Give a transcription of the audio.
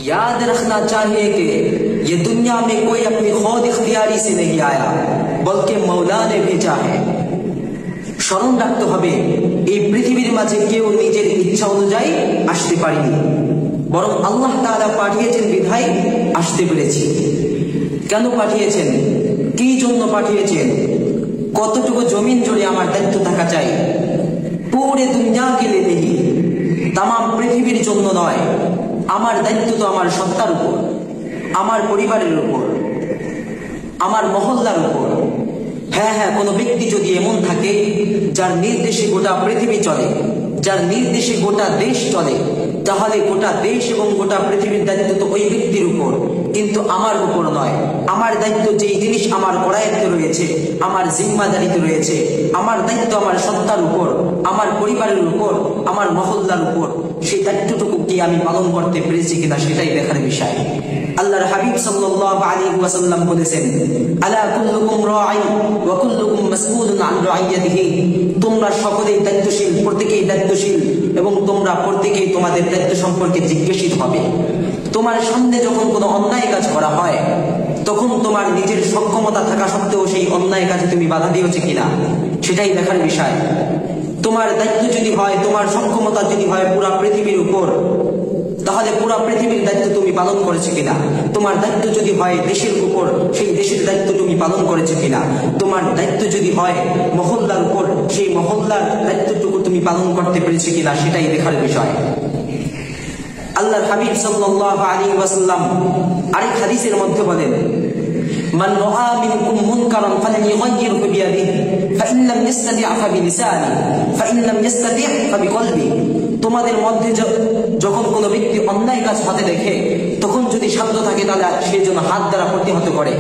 याद रखना चाहिए कि ये दुनिया में कोई अपनी खुद इख्तियारी से नहीं आया, बल्कि मौला ने भेजा है। স্মরণ রাখতে হবে এই পৃথিবীর মাঝে কেউ নিজের ইচ্ছা অনুযায়ী আসতে পারেনি, বরং আল্লাহ তাআলা পাঠিয়েছেন বিধায় আসতে পেরেছি। কেন পাঠিয়েছেন, কি জন্য পাঠিয়েছেন, কতটুকু জমিন জুড়ে আমার দায়িত্ব থাকা চাই, পুরো দুনিয়াকে লেহি, তাম পৃথিবীর জন্য নয়। আমার দায়িত্ব তো আমার সত্তার উপর, আমার পরিবারের উপর, আমার মহল্লার উপর। হ্যাঁ, কোনো ব্যক্তি যদি এমন থাকে যার নির্দেশে গোটা পৃথিবী চলে, যার নির্দেশে গোটা দেশ চলে, তাহলে গোটা দেশ এবং গোটা পৃথিবীর দায়িত্ব তো ওই ব্যক্তির উপর, কিন্তু আমার উপর নয়। আমার দায়িত্ব যেই জিনিস আমার করায়ত্তে রয়েছে, আমার জিম্মাদারিতে রয়েছে, আমার দায়িত্ব আমার সত্তার উপর, আমার পরিবারের উপর, আমার মহল্লার উপর, সেই দায়িত্বটুকু কি আমি পালন করতে পেরেছি কিনা সেটাই দেখার বিষয়। আল্লাহর হাবিব সাল্লাল্লাহু আলাইহি ওয়াসাল্লাম বলেছেন, আলা কুল্লুকুম রাঈ ওয়া কুল্লুকুম মাসউলুন আন রাইয়াতিহি, তোমরা সকলেই দায়িত্বশীল, প্রত্যেকেই দায়িত্বশীল এবং তোমরা প্রত্যেকেই তোমাদের দায়িত্ব সম্পর্কে জিজ্ঞাসিত হবে। তোমার সামনে যখন কোনো অন্যায় কাজ করা হয়, তখন তোমার নিজের সক্ষমতা থাকা সত্ত্বেও সেই অন্যায় কাজে তুমি বাধা দিয়েছো কিনা সেটাই দেখার বিষয়। তোমার দায়িত্ব যদি হয়, তোমার সক্ষমতা যদি হয় পুরা পৃথিবীর উপর, তাহলে পুরা পৃথিবীর দায়িত্ব তুমি পালন করেছো কিনা। তোমার দায়িত্ব যদি হয় দেশের উপর, সেই দেশের দায়িত্ব তুমি পালন করেছো কিনা। তোমার দায়িত্ব যদি হয় মহল্লার উপর, সেই মহল্লার দায়িত্বটুকু তুমি পালন করতে পেরেছো কিনা সেটাই দেখার বিষয়। আল্লাহর হাবিব সাল্লাল্লাহু আলাইহি ওয়াসাল্লাম আরেক হাদিসের মধ্যে বলেন, মান রাআ মিনকুম মুনকারান ফালইয়ুগাইয়িরহু বিয়াদিহি ফাইন লাম ইস্তাতি' ফাবিলিসানিহি ফাইন লাম ইস্তাতি' ফাবিকলবিহি। তোমাদের মধ্যে যখন কোনো ব্যক্তি অন্যায় কাজ হাতে দেখে, তখন যদি সাধ্য থাকে তাহলে সে যেন হাত দ্বারা প্রতিহত করে।